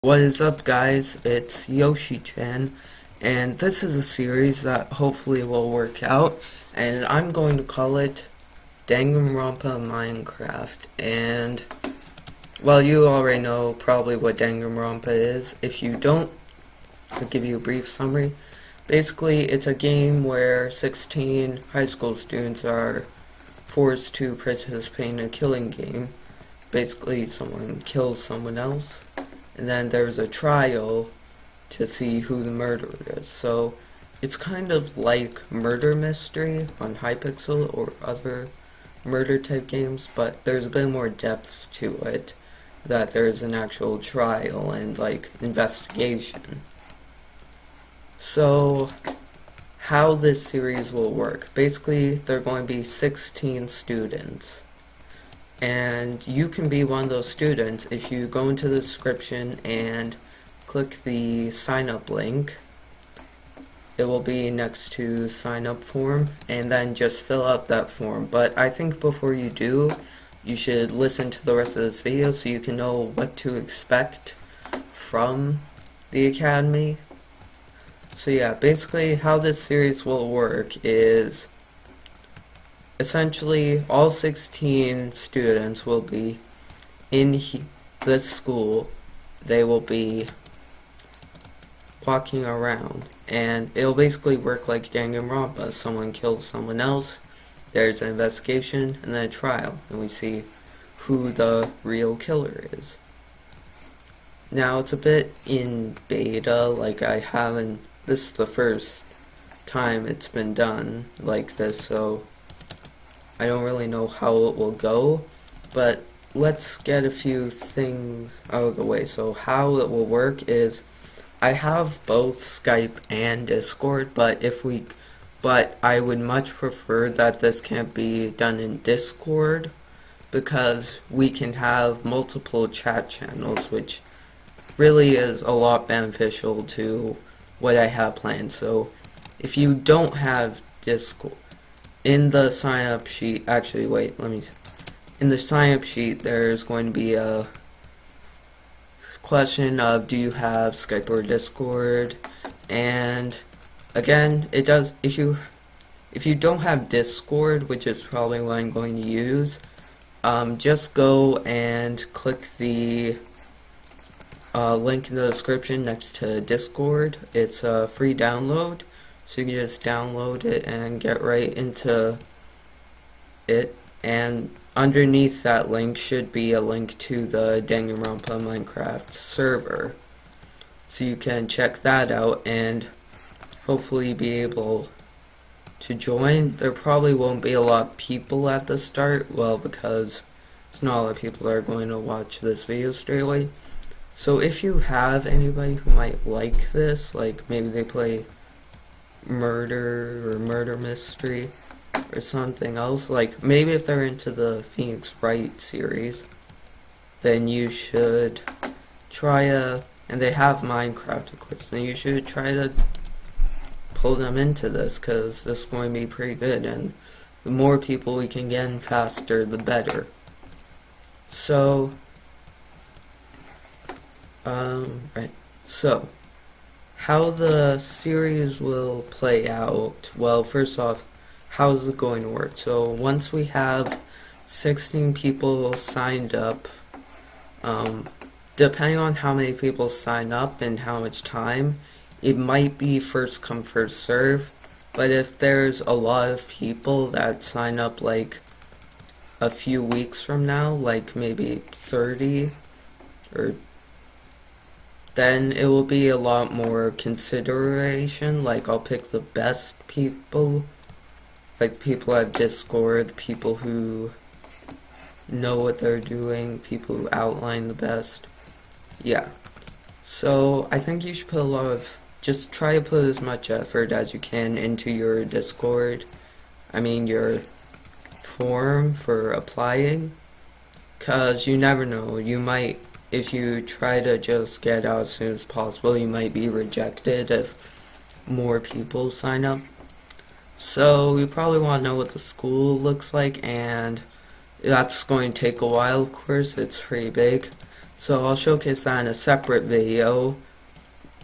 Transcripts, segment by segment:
What is up, guys? It's Yoshi-chan, and this is a series that hopefully will work out, and I'm going to call it Danganronpa Minecraft. And, well, you already know probably what Danganronpa is. If you don't, I'll give you a brief summary. Basically, it's a game where 16 high school students are forced to participate in a killing game. Basically, someone kills someone else, and then there's a trial to see who the murderer is. So it's kind of like Murder Mystery on Hypixel or other murder type games, but there's a bit more depth to it, that there's an actual trial and like investigation. So how this series will work: basically there are going to be 16 students, and you can be one of those students if you go into the description and click the sign up link. It will be next to sign up form, and then just fill out that form. But I think before you do, you should listen to the rest of this video so you can know what to expect from the academy. So yeah, basically how this series will work is essentially all 16 students will be in this school. They will be walking around, and it'll basically work like Danganronpa. Someone kills someone else, there's an investigation, and then a trial, and we see who the real killer is. Now it's a bit in beta, like this is the first time it's been done like this, so I don't really know how it will go, but let's get a few things out of the way. So how it will work is I have both Skype and Discord, but I would much prefer that this can't be done in Discord, because we can have multiple chat channels, which really is a lot beneficial to what I have planned. So if you don't have Discord, in the sign up sheet, actually wait, in the sign up sheet there's going to be a question of do you have Skype or Discord, and again it does. If you don't have Discord, which is probably what I'm going to use, just go and click the link in the description next to Discord. It's a free download, so you can just download it and get right into it. And underneath that link should be a link to the Danganronpa Minecraft server, so you can check that out and hopefully be able to join. There probably won't be a lot of people at the start, well, because it's not a lot of people that are going to watch this video straight away. So if you have anybody who might like this, like maybe they play murder or murder mystery or something else, like maybe if they're into the Phoenix Wright series, then you should try and they have Minecraft of course, then you should try to pull them into this, because this is going to be pretty good, and the more people we can get in faster, the better. So right, so how the series will play out, well, first off, how's it going to work? So once we have 16 people signed up, depending on how many people sign up and how much time, it might be first come first serve. But if there's a lot of people that sign up like a few weeks from now, like maybe 30, or then it will be a lot more consideration. Like I'll pick the best people, like people who have Discord, people who know what they're doing, people who outline the best. Yeah. So I think you should just try to put as much effort as you can into your Discord. Your form for applying, cause you never know. If you try to just get out as soon as possible, you might be rejected if more people sign up. So you probably want to know what the school looks like, and that's going to take a while, of course. It's pretty big. So I'll showcase that in a separate video,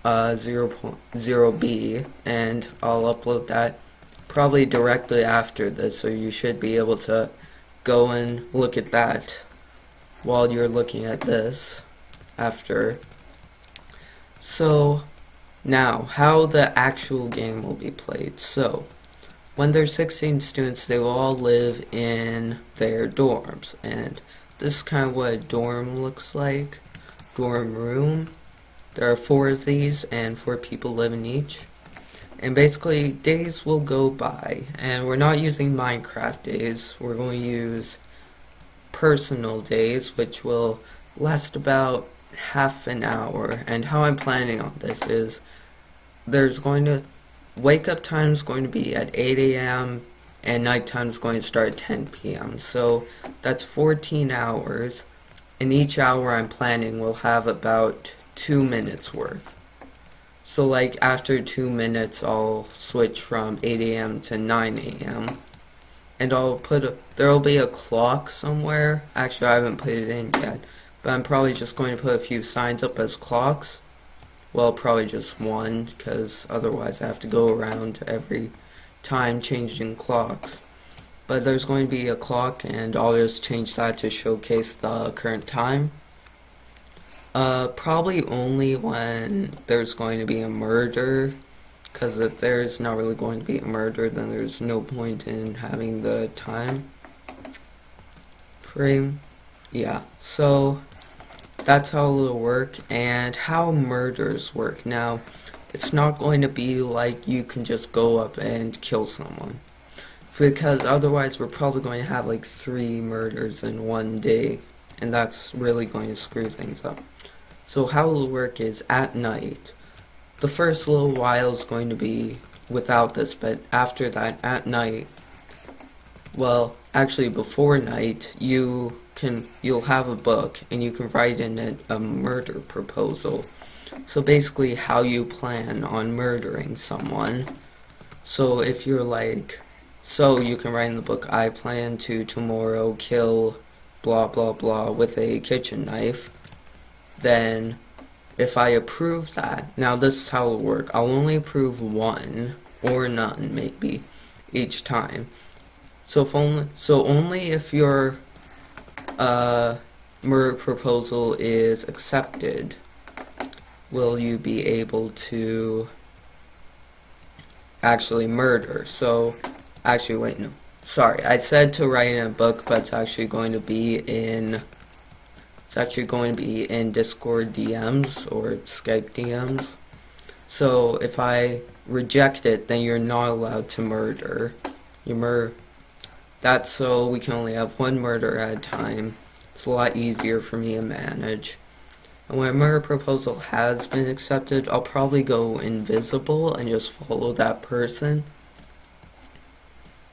0.0b, and I'll upload that probably directly after this, so you should be able to go and look at that while you're looking at this after. So now, how the actual game will be played. So when there's 16 students, they will all live in their dorms, and this is kind of what a dorm looks like. Dorm room. There are 4 of these, and 4 people live in each. And basically, days will go by, and we're not using Minecraft days. We're going to use personal days, which will last about half an hour. And how I'm planning on this is wake up time is going to be at 8 a.m. and night time is going to start at 10 p.m. So that's 14 hours, and each hour I'm planning will have about 2 minutes worth. So like after 2 minutes I'll switch from 8 a.m. to 9 a.m. and there'll be a clock somewhere. Actually, I haven't put it in yet, but I'm probably just going to put a few signs up as clocks. Well, probably just one, because otherwise I have to go around every time changing clocks. But there's going to be a clock, and I'll just change that to showcase the current time. Probably only when there's going to be a murder, because if there's not really going to be a murder, then there's no point in having the time frame. Yeah, so that's how it'll work, and how murders work. Now, it's not going to be like you can just go up and kill someone, because otherwise we're probably going to have like 3 murders in one day, and that's really going to screw things up. So how it'll work is at night. The first little while is going to be without this, but after that, at night, well, actually before night, you'll have a book, and you can write in it a murder proposal. So basically how you plan on murdering someone. So if you're like, so you can write in the book, I plan to tomorrow kill blah blah blah with a kitchen knife. Then if I approve that, now this is how it'll work. I'll only approve 1 or none maybe each time. So only if your murder proposal is accepted will you be able to actually murder. So actually, wait, no, sorry, I said to write in a book, but it's actually going to be in Discord DMs or Skype DMs. So if I reject it, then you're not allowed to murder. That's so we can only have 1 murder at a time. It's a lot easier for me to manage. And when a murder proposal has been accepted, I'll probably go invisible and just follow that person.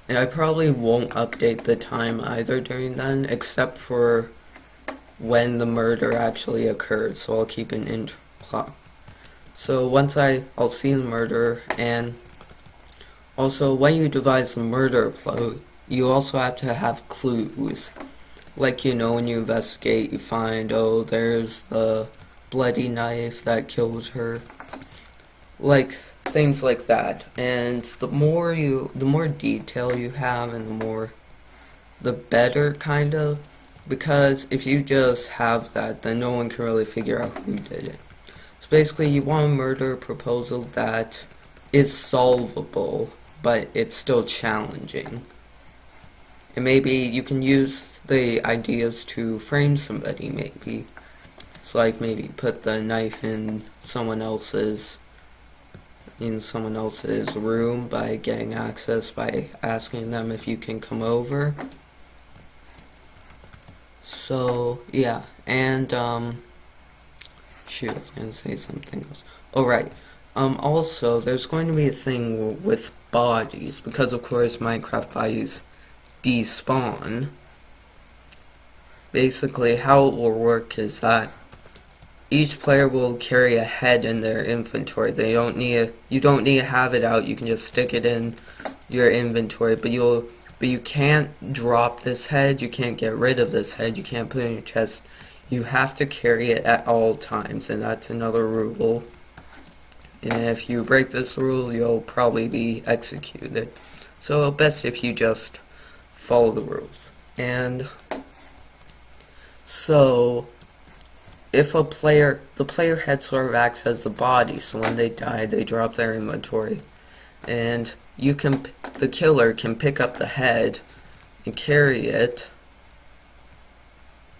And I probably won't update the time either during then, except for when the murder actually occurs. So I'll keep an in clock. So once I'll see the murder, and also when you devise the murder plot, you also have to have clues. Like, you know, when you investigate, you find, oh, there's the bloody knife that killed her. Like, things like that. And the more detail you have, and the better, kind of. Because if you just have that, then no one can really figure out who did it. So basically, you want a murder proposal that is solvable, but it's still challenging. And maybe you can use the ideas to frame somebody, maybe. So like maybe put the knife in someone else's room by getting access, by asking them if you can come over. So yeah, and shoot, I was gonna say something else. Oh right. Also there's going to be a thing with bodies, because of course Minecraft bodies despawn. Basically how it will work is that each player will carry a head in their inventory. You don't need to have it out, you can just stick it in your inventory, but you can't drop this head, you can't get rid of this head, you can't put it in your chest. you have to carry it at all times, and that's another rule. And if you break this rule, you'll probably be executed. So best if you just follow the rules. And so if the player head sort of acts as the body, so when they die, they drop their inventory. And the killer can pick up the head and carry it.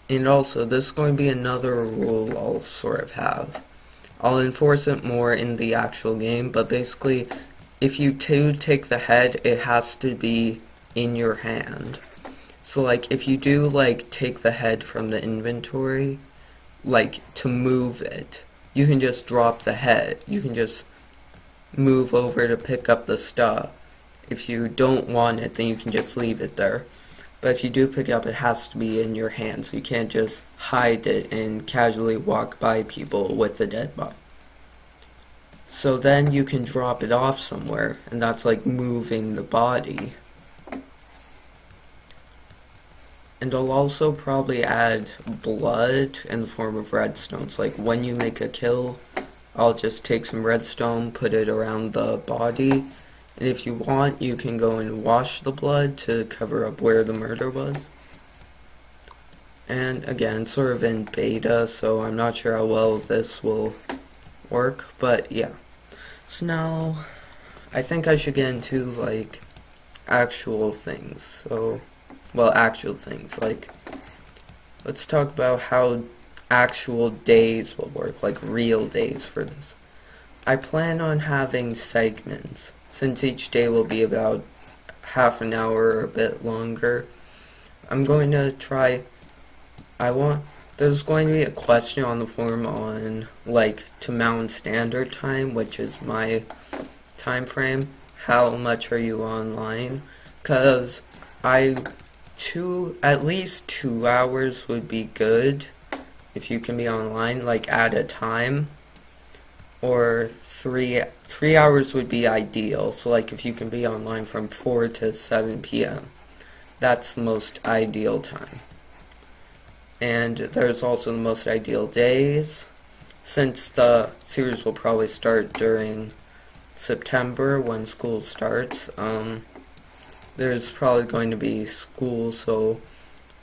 And also, this is going to be another rule I'll sort of have. I'll enforce it more in the actual game, but basically, if you do take the head, it has to be in your hand. So like, if you do like take the head from the inventory, like to move it, you can just drop the head. You can just move over to pick up the stuff. If you don't want it, then you can just leave it there. But if you do pick it up, it has to be in your hand, so you can't just hide it and casually walk by people with a dead body. So then you can drop it off somewhere, and that's like moving the body. And I'll also probably add blood in the form of redstones. Like when you make a kill, I'll just take some redstone, put it around the body, and if you want, you can go and wash the blood to cover up where the murder was. And again, sort of in beta, so I'm not sure how well this will work, but yeah. So now, I think I should get into like actual things. So, well, actual things, like, let's talk about how actual days will work, like real days for this. I plan on having segments, since each day will be about half an hour or a bit longer. I'm going to try, there's going to be a question on the forum on, like, to Mountain Standard Time, which is my time frame. How much are you online? Because at least 2 hours would be good if you can be online, like, at a time. Or three hours would be ideal. So like if you can be online from 4 to 7 p.m. That's the most ideal time. And there's also the most ideal days. Since the series will probably start during September when school starts, there's probably going to be school, so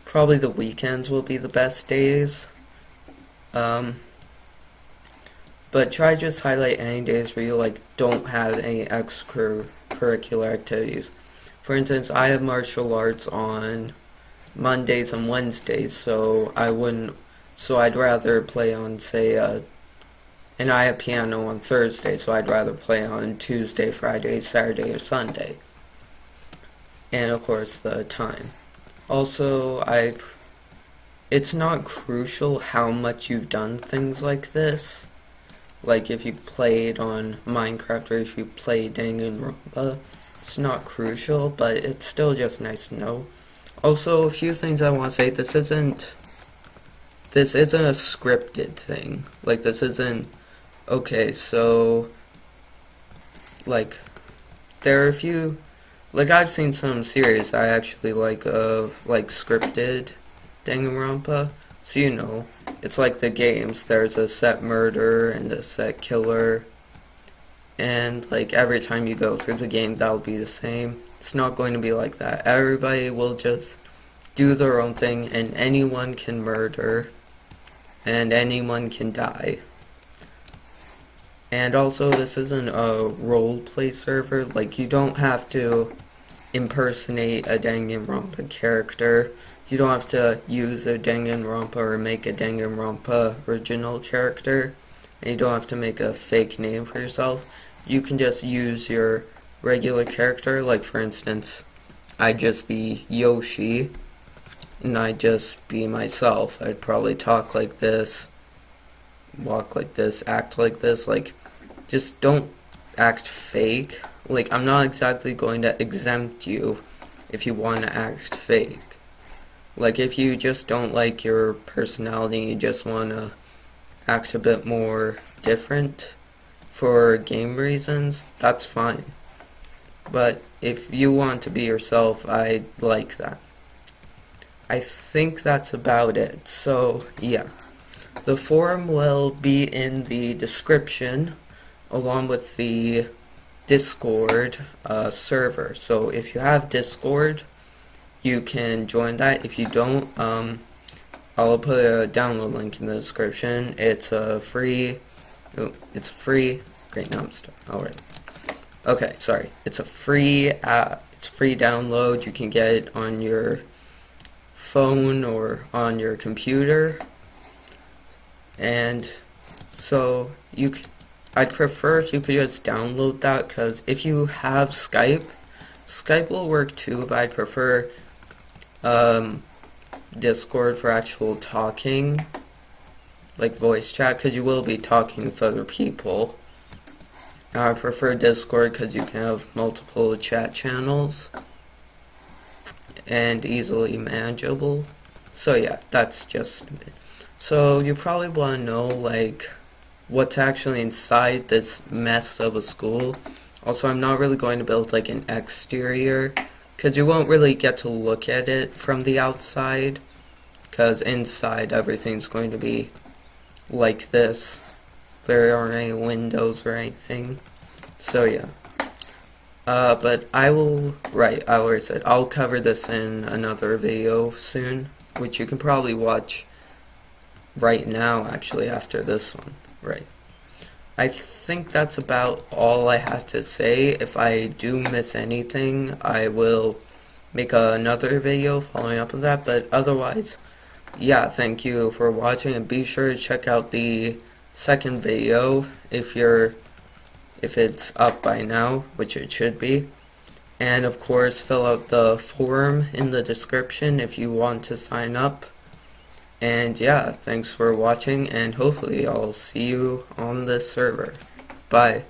probably the weekends will be the best days. But try to just highlight any days where you like don't have any extracurricular activities. For instance, I have martial arts on Mondays and Wednesdays, so I'd rather play on, say, and I have piano on Thursday, so I'd rather play on Tuesday, Friday, Saturday, or Sunday. And of course, the time. Also, it's not crucial how much you've done things like this. Like if you played on Minecraft or if you played Danganronpa, it's not crucial, but it's still just nice to know. Also, a few things I want to say. This isn't a scripted thing. Like this isn't okay. So like there are a few. Like I've seen some series that I actually like scripted Danganronpa. So you know, it's like the games. There's a set murderer and a set killer. And like every time you go through the game, that'll be the same. It's not going to be like that. Everybody will just do their own thing, and anyone can murder, and anyone can die. And also, this isn't a roleplay server. Like, you don't have to impersonate a Danganronpa character. You don't have to use a Danganronpa or make a Danganronpa original character. And you don't have to make a fake name for yourself. You can just use your regular character. Like, for instance, I'd just be Yoshi, and I'd just be myself. I'd probably talk like this, walk like this, act like this. Like, just don't act fake. Like, I'm not exactly going to exempt you if you want to act fake. Like, if you just don't like your personality, you just want to act a bit more different for game reasons, that's fine. But if you want to be yourself, I like that. I think that's about it. So yeah, the forum will be in the description along with the Discord server. So if you have Discord, you can join that. If you don't, I'll put a download link in the description. It's a free. It's free. Great, now I'm stuck. All right. Okay, sorry. It's a free app. It's free download. You can get it on your phone or on your computer. And so I'd prefer if you could just download that, because if you have Skype will work too, but I'd prefer Discord for actual talking, like voice chat, because you will be talking with other people. I prefer Discord because you can have multiple chat channels and easily manageable. So yeah, that's just it. So you probably want to know like what's actually inside this mess of a school. Also, I'm not really going to build like an exterior because you won't really get to look at it from the outside, because inside everything's going to be like this. There aren't any windows or anything. So yeah. But I already said I'll cover this in another video soon, which you can probably watch right now actually after this one. Right. I think that's about all I have to say. If I do miss anything, I will make another video following up on that, but otherwise, yeah, thank you for watching, and be sure to check out the second video if it's up by now, which it should be. And of course, fill out the form in the description if you want to sign up. And yeah, thanks for watching, and hopefully I'll see you on this server. Bye.